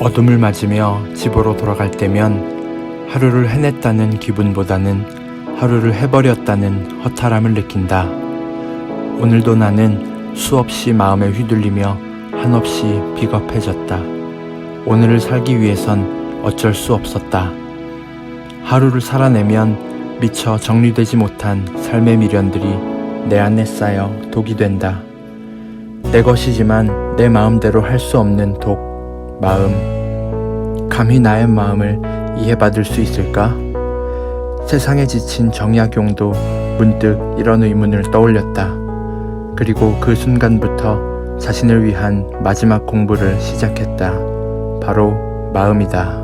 어둠을 맞으며 집으로 돌아갈 때면 하루를 해냈다는 기분보다는 하루를 해버렸다는 허탈함을 느낀다. 오늘도 나는 수없이 마음에 휘둘리며 한없이 비겁해졌다. 오늘을 살기 위해선 어쩔 수 없었다. 하루를 살아내면 미처 정리되지 못한 삶의 미련들이 내 안에 쌓여 독이 된다. 내 것이지만 내 마음대로 할 수 없는 독, 마음. 감히 나의 마음을 이해받을 수 있을까? 세상에 지친 정약용도 문득 이런 의문을 떠올렸다. 그리고 그 순간부터 자신을 위한 마지막 공부를 시작했다. 바로 마음이다.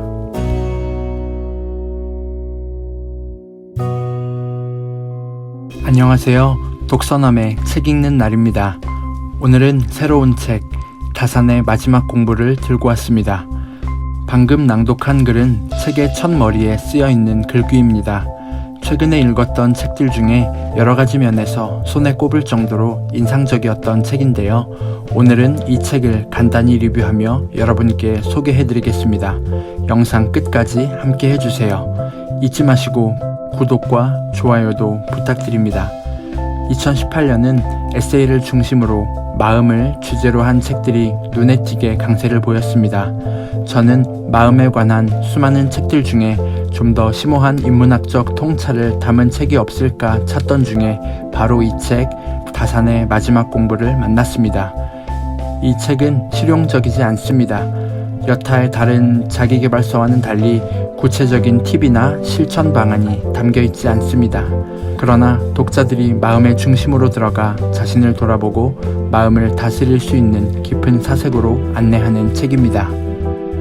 안녕하세요. 독서남의 책 읽는 날입니다. 오늘은 새로운 책 다산의 마지막 공부를 들고 왔습니다. 방금 낭독한 글은 책의 첫머리에 쓰여있는 글귀입니다. 최근에 읽었던 책들 중에 여러가지 면에서 손에 꼽을 정도로 인상적이었던 책인데요. 오늘은 이 책을 간단히 리뷰하며 여러분께 소개해드리겠습니다. 영상 끝까지 함께 해주세요. 잊지 마시고 구독과 좋아요도 부탁드립니다. 2018년은 에세이를 중심으로 마음을 주제로 한 책들이 눈에 띄게 강세를 보였습니다. 저는 마음에 관한 수많은 책들 중에 좀 더 심오한 인문학적 통찰을 담은 책이 없을까 찾던 중에 바로 이 책 다산의 마지막 공부를 만났습니다. 이 책은 실용적이지 않습니다. 여타의 다른 자기계발서와는 달리 구체적인 팁이나 실천 방안이 담겨있지 않습니다. 그러나 독자들이 마음의 중심으로 들어가 자신을 돌아보고 마음을 다스릴 수 있는 깊은 사색으로 안내하는 책입니다.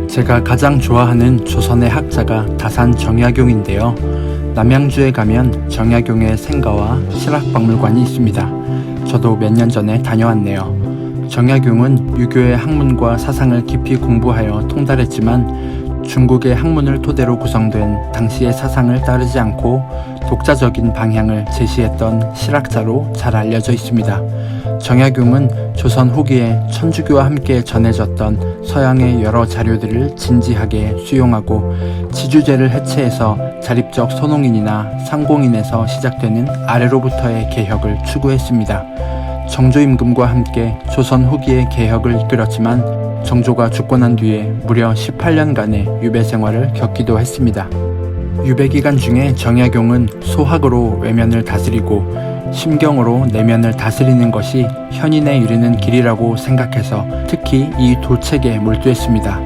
제가 가장 좋아하는 조선의 학자가 다산 정약용인데요. 남양주에 가면 정약용의 생가와 실학박물관이 있습니다. 저도 몇 년 전에 다녀왔네요. 정약용은 유교의 학문과 사상을 깊이 공부하여 통달했지만 중국의 학문을 토대로 구성된 당시의 사상을 따르지 않고 독자적인 방향을 제시했던 실학자로 잘 알려져 있습니다. 정약용은 조선 후기에 천주교와 함께 전해졌던 서양의 여러 자료들을 진지하게 수용하고 지주제를 해체해서 자립적 선홍인이나 상공인에서 시작되는 아래로부터의 개혁을 추구했습니다. 정조 임금과 함께 조선 후기의 개혁을 이끌었지만 정조가 죽고 난 뒤에 무려 18년간의 유배 생활을 겪기도 했습니다. 유배 기간 중에 정약용은 소학으로 외면을 다스리고 심경으로 내면을 다스리는 것이 현인에 이르는 길이라고 생각해서 특히 이 도책에 몰두했습니다.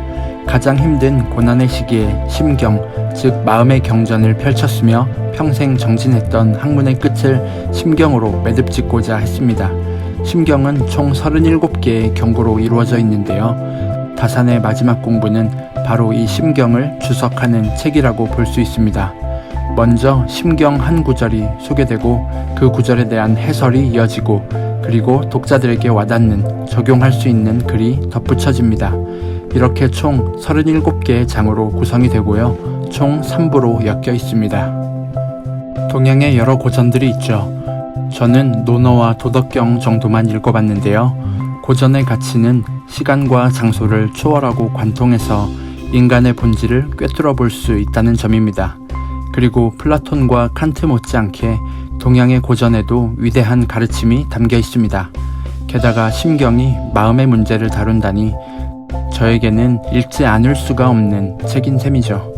가장 힘든 고난의 시기에 심경, 즉 마음의 경전을 펼쳤으며 평생 정진했던 학문의 끝을 심경으로 매듭짓고자 했습니다. 심경은 총 37개의 경고로 이루어져 있는데요. 다산의 마지막 공부는 바로 이 심경을 주석하는 책이라고 볼 수 있습니다. 먼저 심경 한 구절이 소개되고 그 구절에 대한 해설이 이어지고 그리고 독자들에게 와닿는 적용할 수 있는 글이 덧붙여집니다. 이렇게 총 37개의 장으로 구성이 되고요. 총 3부로 엮여 있습니다. 동양의 여러 고전들이 있죠. 저는 논어와 도덕경 정도만 읽어봤는데요. 고전의 가치는 시간과 장소를 초월하고 관통해서 인간의 본질을 꿰뚫어 볼 수 있다는 점입니다. 그리고 플라톤과 칸트 못지않게 동양의 고전에도 위대한 가르침이 담겨 있습니다. 게다가 심경이 마음의 문제를 다룬다니 저에게는 읽지 않을 수가 없는 책인 셈이죠.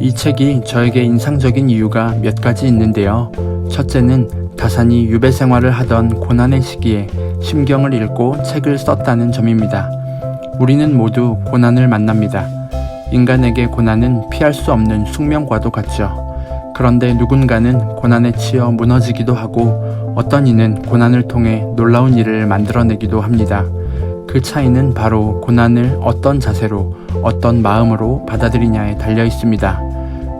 이 책이 저에게 인상적인 이유가 몇 가지 있는데요. 첫째는 다산이 유배 생활을 하던 고난의 시기에 심경을 읽고 책을 썼다는 점입니다. 우리는 모두 고난을 만납니다. 인간에게 고난은 피할 수 없는 숙명과도 같죠. 그런데 누군가는 고난에 치여 무너지기도 하고 어떤 이는 고난을 통해 놀라운 일을 만들어내기도 합니다. 그 차이는 바로 고난을 어떤 자세로, 어떤 마음으로 받아들이냐에 달려 있습니다.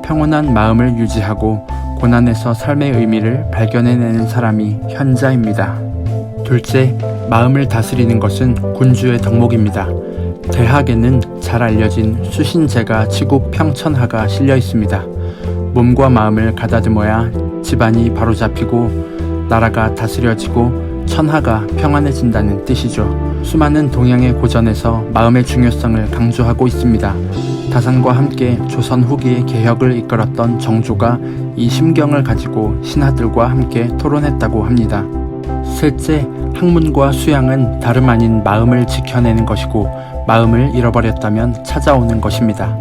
평온한 마음을 유지하고 고난에서 삶의 의미를 발견해내는 사람이 현자입니다. 둘째, 마음을 다스리는 것은 군주의 덕목입니다. 대학에는 잘 알려진 수신제가 치국 평천하가 실려 있습니다. 몸과 마음을 가다듬어야 집안이 바로잡히고 나라가 다스려지고 천하가 평안해진다는 뜻이죠. 수많은 동양의 고전에서 마음의 중요성을 강조하고 있습니다. 다산과 함께 조선 후기의 개혁을 이끌었던 정조가 이 심경을 가지고 신하들과 함께 토론했다고 합니다. 셋째, 학문과 수양은 다름 아닌 마음을 지켜내는 것이고 마음을 잃어버렸다면 찾아오는 것입니다.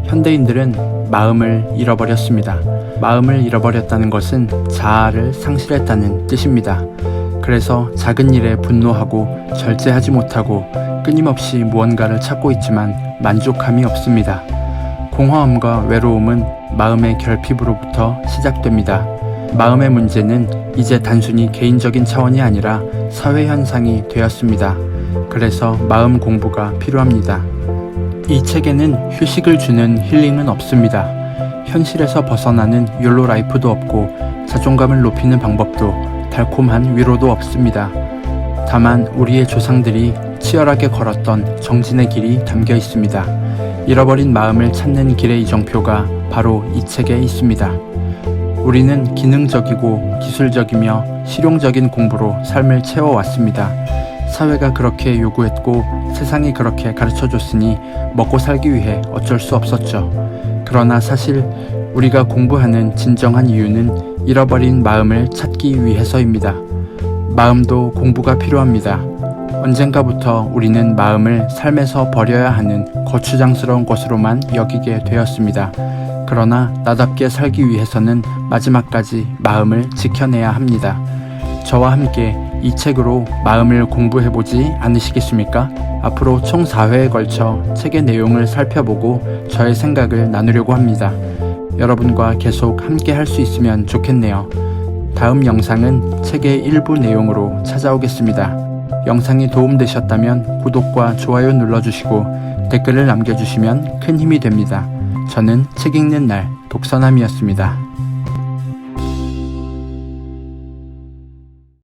현대인들은 마음을 잃어버렸습니다. 마음을 잃어버렸다는 것은 자아를 상실했다는 뜻입니다. 그래서 작은 일에 분노하고 절제하지 못하고 끊임없이 무언가를 찾고 있지만 만족함이 없습니다. 공허함과 외로움은 마음의 결핍으로부터 시작됩니다. 마음의 문제는 이제 단순히 개인적인 차원이 아니라 사회 현상이 되었습니다. 그래서 마음 공부가 필요합니다. 이 책에는 휴식을 주는 힐링은 없습니다. 현실에서 벗어나는 욜로 라이프도 없고 자존감을 높이는 방법도 달콤한 위로도 없습니다. 다만 우리의 조상들이 치열하게 걸었던 정진의 길이 담겨 있습니다. 잃어버린 마음을 찾는 길의 이정표가 바로 이 책에 있습니다. 우리는 기능적이고 기술적이며 실용적인 공부로 삶을 채워왔습니다. 사회가 그렇게 요구했고 세상이 그렇게 가르쳐줬으니 먹고 살기 위해 어쩔 수 없었죠. 그러나 사실 우리가 공부하는 진정한 이유는 잃어버린 마음을 찾기 위해서입니다. 마음도 공부가 필요합니다. 언젠가부터 우리는 마음을 삶에서 버려야 하는 거추장스러운 것으로만 여기게 되었습니다. 그러나 나답게 살기 위해서는 마지막까지 마음을 지켜내야 합니다. 저와 함께 이 책으로 마음을 공부해보지 않으시겠습니까? 앞으로 총 4회에 걸쳐 책의 내용을 살펴보고 저의 생각을 나누려고 합니다. 여러분과 계속 함께 할 수 있으면 좋겠네요. 다음 영상은 책의 일부 내용으로 찾아오겠습니다. 영상이 도움되셨다면 구독과 좋아요 눌러주시고 댓글을 남겨주시면 큰 힘이 됩니다. 저는 책 읽는 날 독서남이었습니다.